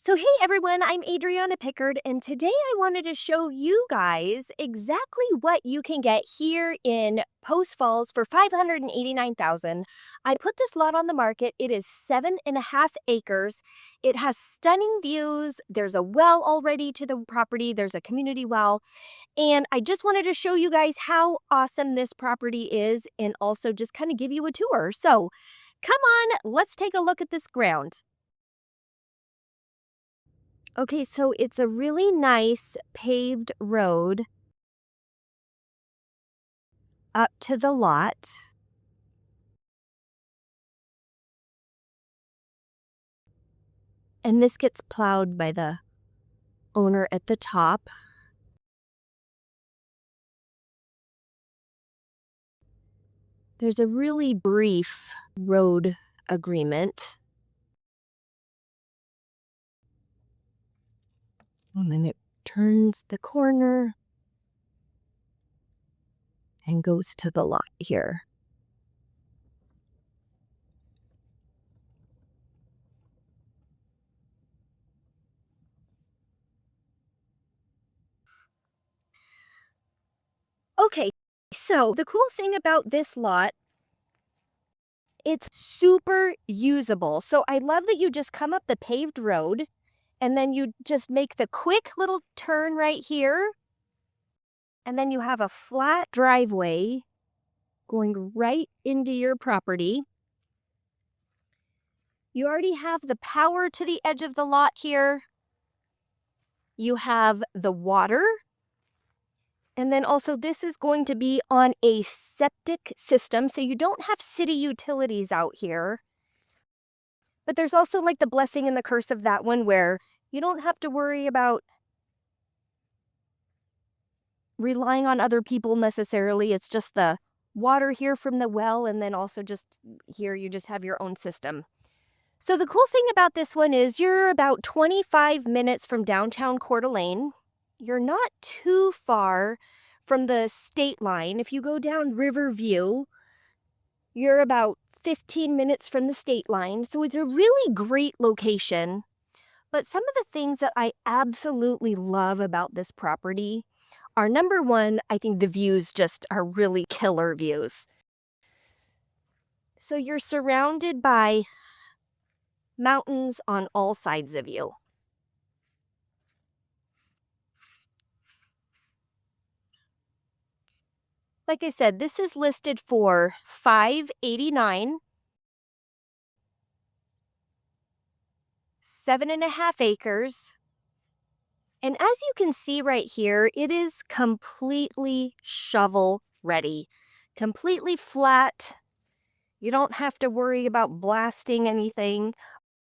So, hey everyone, I'm Adriana Pickard, and today I wanted to show you guys exactly what you can get here in Post Falls for $589,000. I put this lot on the market. It is 7.5 acres. It has stunning views. There's a well already to the property. There's a community well. And I just wanted to show you guys how awesome this property is and also just kind of give you a tour. So, come on, let's take a look at this ground. Okay, so it's a really nice paved road up to the lot. And this gets plowed by the owner at the top. There's a really brief road agreement. And then it turns the corner and goes to the lot here. Okay, so the cool thing about this lot, it's super usable. So I love that you just come up the paved road and then you just make the quick little turn right here. And then you have a flat driveway going right into your property. You already have the power to the edge of the lot here. You have the water. And then also this is going to be on a septic system, so you don't have city utilities out here. But there's also like the blessing and the curse of that one where you don't have to worry about relying on other people necessarily. It's just the water here from the well, and then also just here you just have your own system. So the cool thing about this one is you're about 25 minutes from downtown Coeur d'Alene. You're not too far from the state line. If you go down Riverview, you're about 15 minutes from the state line. So it's a really great location. But some of the things that I absolutely love about this property are, number one, I think the views just are really killer views. So you're surrounded by mountains on all sides of you. Like I said, this is listed for $589, 7.5 acres. And as you can see right here, it is completely shovel ready, completely flat. You don't have to worry about blasting anything.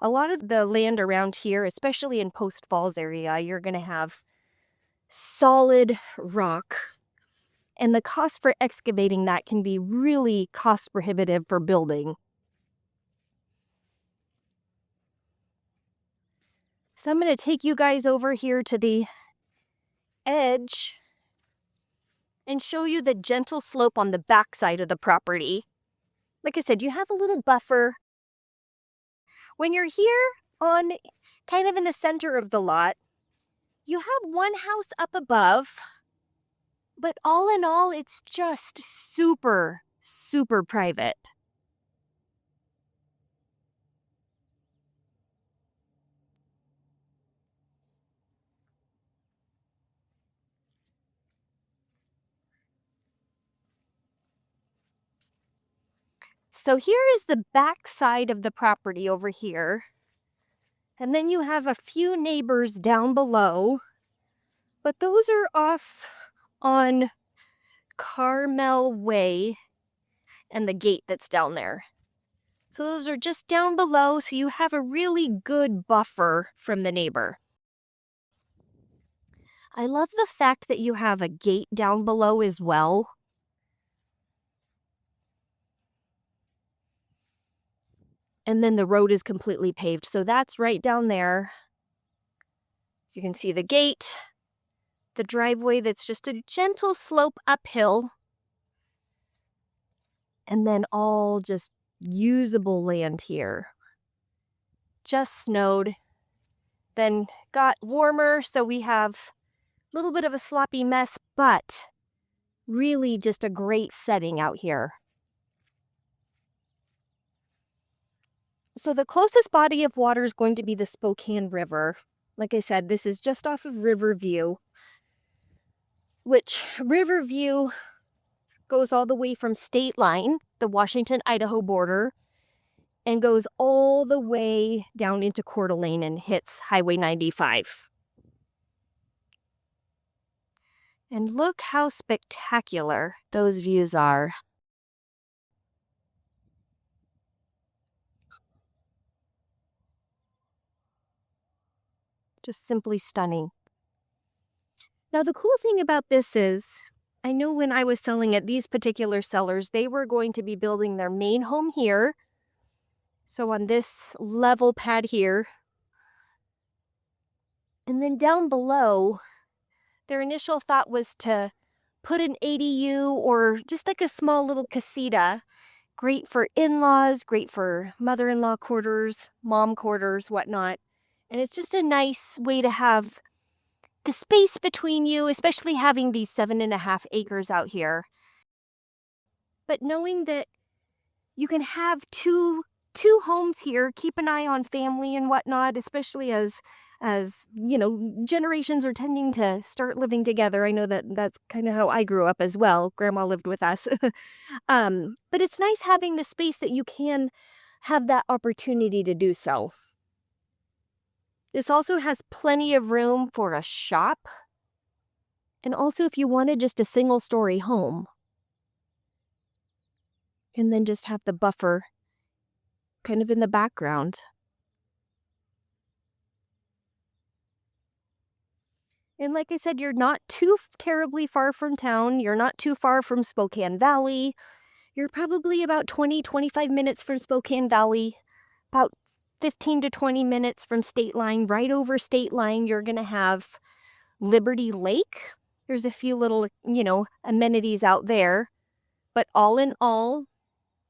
A lot of the land around here, especially in Post Falls area, you're going to have solid rock. And the cost for excavating that can be really cost prohibitive for building. So I'm going to take you guys over here to the edge and show you the gentle slope on the backside of the property. Like I said, you have a little buffer. When you're here on kind of in the center of the lot, you have one house up above, but all in all, it's just super, super private. So here is the back side of the property over here. And then you have a few neighbors down below, but those are off on Carmel Way and the gate that's down there. So those are just down below, so you have a really good buffer from the neighbor. I love the fact that you have a gate down below as well. And then the road is completely paved, so that's right down there. You can see the gate, the driveway that's just a gentle slope uphill, and then all just usable land here. Just snowed. then got warmer, so we have a little bit of a sloppy mess, but really just a great setting out here. So the closest body of water is going to be the Spokane River. Like I said, this is just off of Riverview, which Riverview goes all the way from state line, the Washington-Idaho border, and goes all the way down into Coeur d'Alene and hits Highway 95. And look how spectacular those views are. Just simply stunning. Now, the cool thing about this is, I know when I was selling it, these particular sellers, they were going to be building their main home here. So on this level pad here. And then down below, their initial thought was to put an ADU or just like a small little casita. Great for in-laws, great for mother-in-law quarters, mom quarters, whatnot. And it's just a nice way to have the space between you, especially having these 7.5 acres out here. But knowing that you can have two homes here, keep an eye on family and whatnot, especially as generations are tending to start living together. I know that that's kind of how I grew up as well. Grandma lived with us. But it's nice having the space that you can have that opportunity to do so. This also has plenty of room for a shop. And also if you wanted just a single-story home. And then just have the buffer kind of in the background. And like I said, you're not too terribly far from town. You're not too far from Spokane Valley. You're probably about 20-25 minutes from Spokane Valley, about 15 to 20 minutes from State Line. Right over State Line, you're going to have Liberty Lake. There's a few little, amenities out there. But all in all,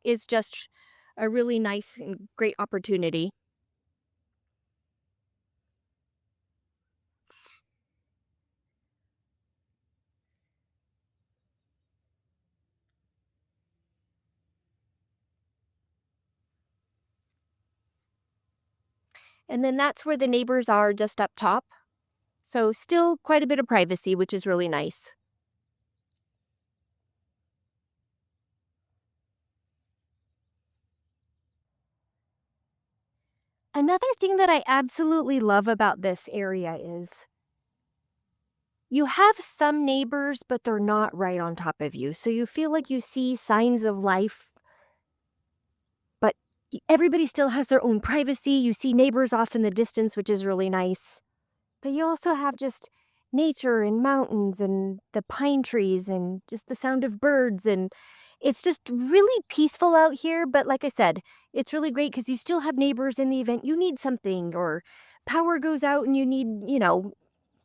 it's just a really nice and great opportunity. And then that's where the neighbors are, just up top. So still quite a bit of privacy, which is really nice. Another thing that I absolutely love about this area is you have some neighbors, but they're not right on top of you. So you feel like you see signs of life, but everybody still has their own privacy. You see neighbors off in the distance, which is really nice. But you also have just nature and mountains and the pine trees and just the sound of birds. And it's just really peaceful out here. But like I said, it's really great because you still have neighbors in the event you need something or power goes out and you need,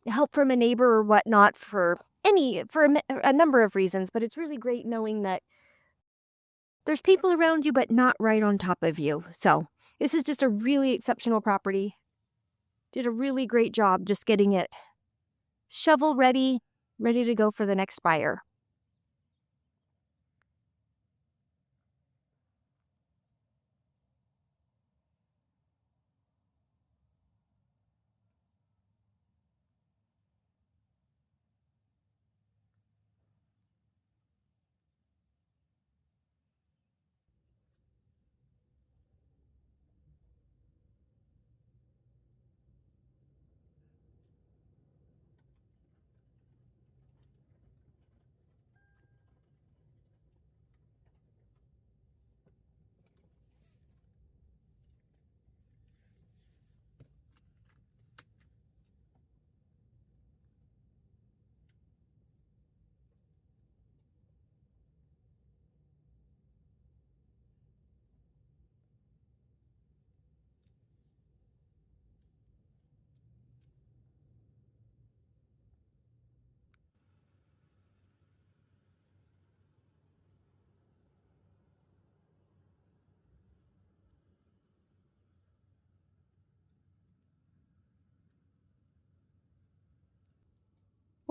help from a neighbor or whatnot for a number of reasons. But it's really great knowing that there's people around you, but not right on top of you. So this is just a really exceptional property. Did a really great job just getting it shovel ready to go for the next buyer.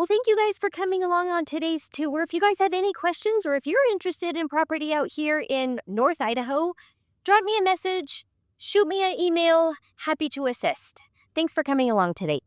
Well, thank you guys for coming along on today's tour. If you guys have any questions or if you're interested in property out here in North Idaho, drop me a message, shoot me an email. Happy to assist. Thanks for coming along today.